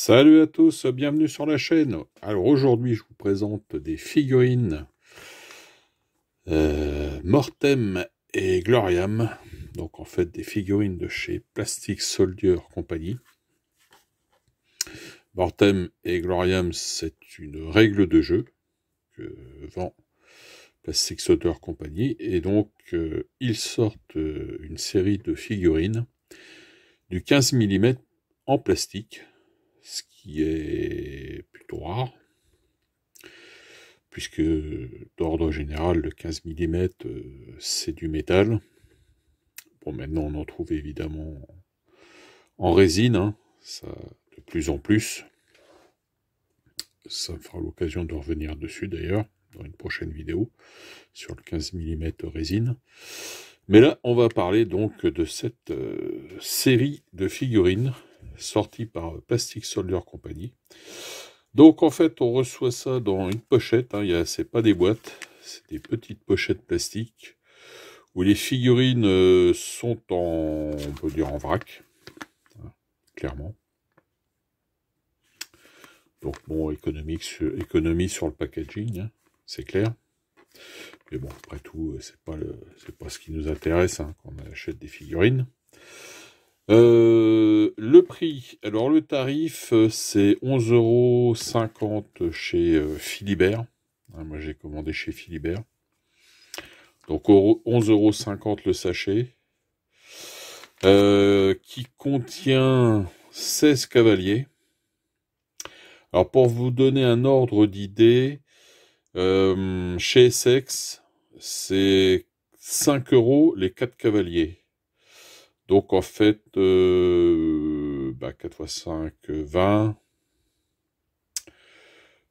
Salut à tous, bienvenue sur la chaîne. Alors aujourd'hui je vous présente des figurines Mortem et Gloriam. Donc en fait des figurines de chez Plastic Soldier Company. Mortem et Gloriam, c'est une règle de jeu que vend Plastic Soldier Company. Et donc ils sortent une série de figurines du 15 mm en plastique, ce qui est plutôt rare, puisque d'ordre général, le 15 mm, c'est du métal. Bon, maintenant, on en trouve évidemment en résine, hein, ça de plus en plus. Ça me fera l'occasion de revenir dessus, d'ailleurs, dans une prochaine vidéo, sur le 15 mm résine. Mais là, on va parler donc de cette série de figurines sortie par Plastic Soldier Company. Donc en fait, on reçoit ça dans une pochette, hein, c'est pas des boîtes, c'est des petites pochettes plastiques où les figurines sont on peut dire en vrac, hein, clairement. Donc bon, économie sur le packaging, hein, c'est clair. Mais bon, après tout, c'est pas ce qui nous intéresse, hein, quand on achète des figurines. Le prix, alors le tarif, c'est 11,50 € chez Philibert. Moi, j'ai commandé chez Philibert. Donc, 11,50 € le sachet. Qui contient 16 cavaliers. Alors, pour vous donner un ordre d'idée, chez Essex, c'est 5 € les 4 cavaliers. Donc en fait, 4 x 5, 20.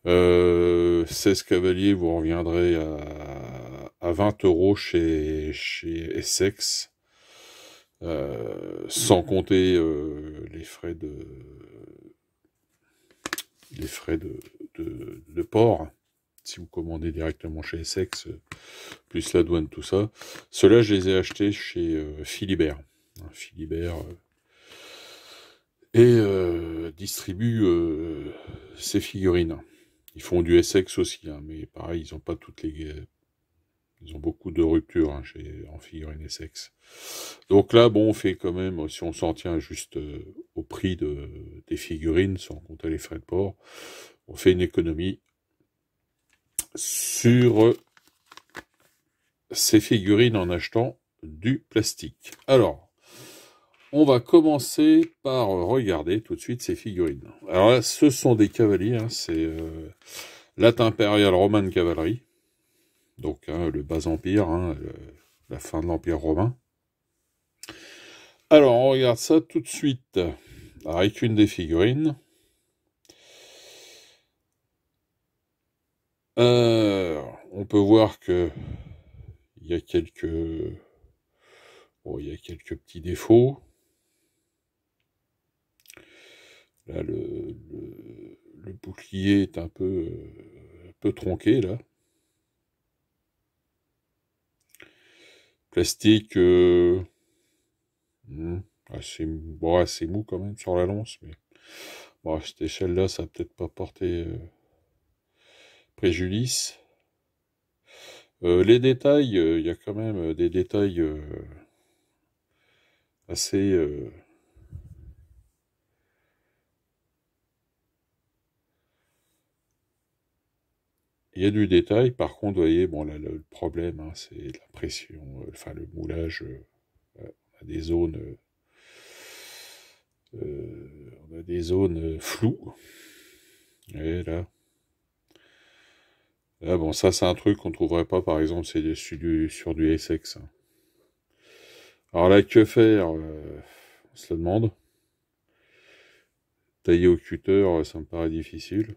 16 cavaliers, vous reviendrez à 20 € chez Essex. Sans compter les frais de port. Si vous commandez directement chez Essex, plus la douane, tout ça. Ceux-là, je les ai achetés chez Philibert. Philibert distribue ces figurines. Ils font du Essex aussi, hein, mais pareil, ils ont pas toutes les... Ils ont beaucoup de ruptures, hein, en figurines Essex. Donc là, bon, on fait quand même, si on s'en tient juste au prix des figurines, sans compter les frais de port, on fait une économie sur ces figurines en achetant du plastique. Alors, on va commencer par regarder tout de suite ces figurines. Alors là, ce sont des cavaliers, hein, c'est l'At Imperial Roman Cavalry, donc hein, le bas empire, hein, la fin de l'empire romain. Alors, on regarde ça tout de suite avec une des figurines. On peut voir que il y a quelques petits défauts. Là, le bouclier est un peu tronqué, là. Plastique assez mou quand même sur la lance, mais bon, à cette échelle-là, ça va peut-être pas porter préjudice. Les détails, il y a quand même des détails assez... Il y a du détail, par contre, vous voyez, bon, là, le problème, hein, c'est la pression, enfin, le moulage, on a des zones... on a des zones floues. Et là... Là, bon, ça, c'est un truc qu'on trouverait pas, par exemple, c'est sur du Essex. Hein. Alors là, que faire on se le demande. Tailler au cutter, ça me paraît difficile.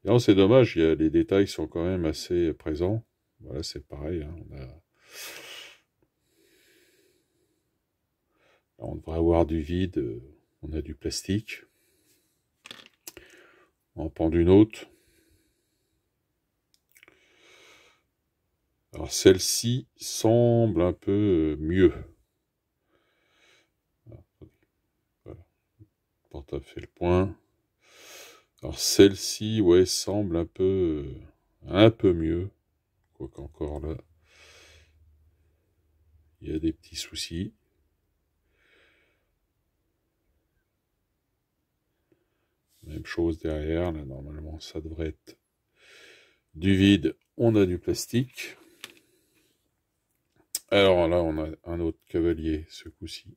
Non, c'est dommage, les détails sont quand même assez présents. Voilà, c'est pareil. Hein, on devrait avoir du vide, on a du plastique. On en prend une autre. Alors celle-ci semble un peu mieux. portable fait le point. Alors celle-ci, ouais, semble un peu mieux. Quoique encore là, il y a des petits soucis. Même chose derrière, là normalement ça devrait être du vide, on a du plastique. Alors là on a un autre cavalier ce coup-ci,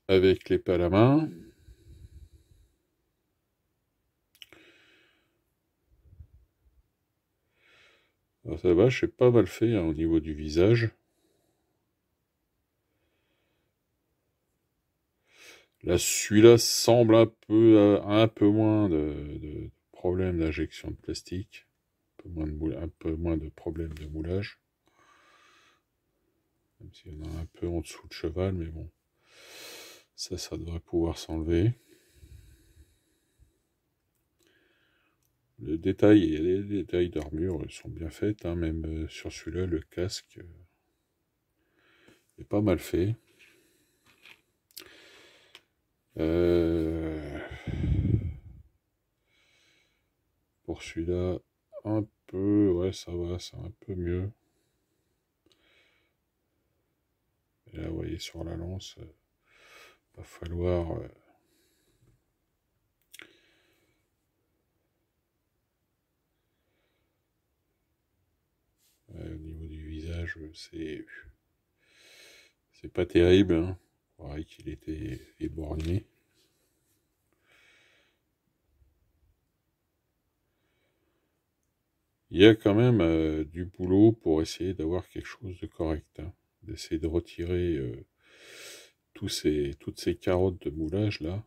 avec les pales à main. Alors ça va, c'est pas mal fait hein, au niveau du visage. Là, celui-là semble un peu moins de problèmes d'injection de plastique, un peu moins de problèmes de moulage. Même s'il y en a un peu en dessous de cheval, mais bon, ça devrait pouvoir s'enlever. Le détail et les détails d'armure sont bien faits, hein, même sur celui-là, le casque est pas mal fait. Pour celui-là, un peu, ouais, ça va, c'est un peu mieux. Et là, vous voyez, sur la lance, va falloir... au niveau du visage, c'est pas terrible, hein. On croirait qu'il était éborgné. Il y a quand même du boulot pour essayer d'avoir quelque chose de correct, hein. D'essayer de retirer toutes ces carottes de moulage là.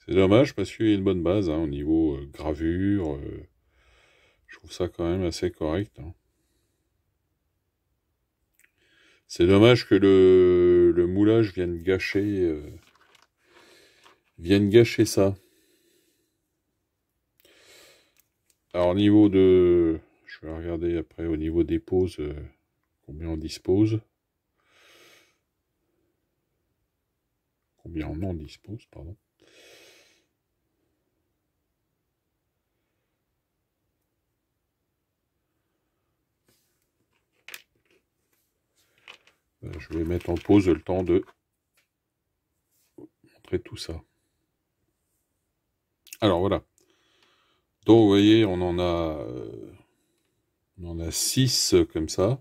C'est dommage parce qu'il y a une bonne base hein, au niveau gravure. Je trouve ça quand même assez correct, hein. C'est dommage que le moulage vienne gâcher ça. Alors au niveau de... Je vais regarder après au niveau des poses, combien on dispose. Combien on en dispose, pardon. Je vais mettre en pause le temps de montrer tout ça. Alors voilà. Donc vous voyez, on en a 6 comme ça.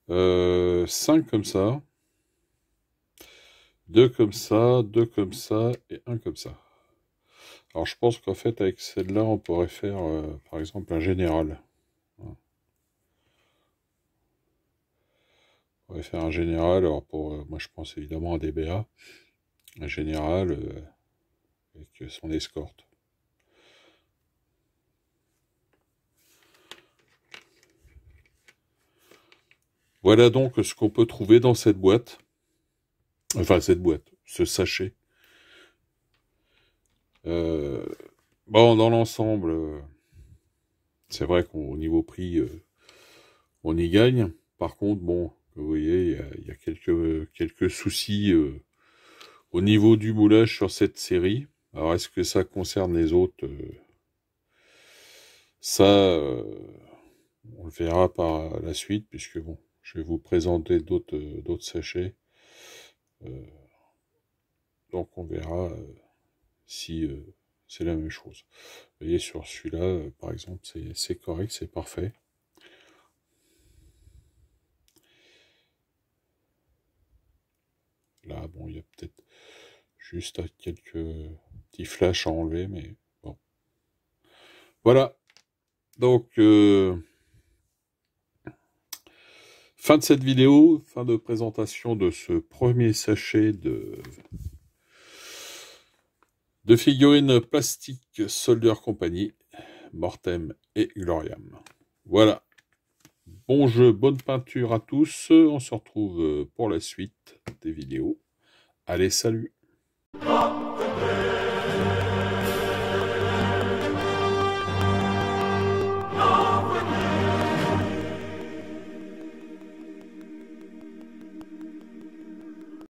5 comme ça. 2 comme ça, 2 comme ça et 1 comme ça. Alors je pense qu'en fait avec celle-là on pourrait faire par exemple un général. Voilà. On pourrait faire un général, alors pour moi je pense évidemment à DBA. Un général avec son escorte. Voilà donc ce qu'on peut trouver dans cette boîte. Enfin, ce sachet. Bon, dans l'ensemble, c'est vrai qu'au niveau prix, on y gagne. Par contre, bon, vous voyez, il y a quelques soucis au niveau du moulage sur cette série. Alors, est-ce que ça concerne les autres Ça, on le verra par la suite, puisque bon, je vais vous présenter d'autres sachets. Donc on verra si c'est la même chose. Vous voyez sur celui-là, par exemple, c'est correct, c'est parfait. Là, bon, il y a peut-être juste quelques petits flashs à enlever, mais bon. Voilà. Donc, fin de cette vidéo, fin de présentation de ce premier sachet de figurines plastiques Soldier Company, Mortem et Gloriam. Voilà. Bon jeu, bonne peinture à tous. On se retrouve pour la suite des vidéos. Allez, salut!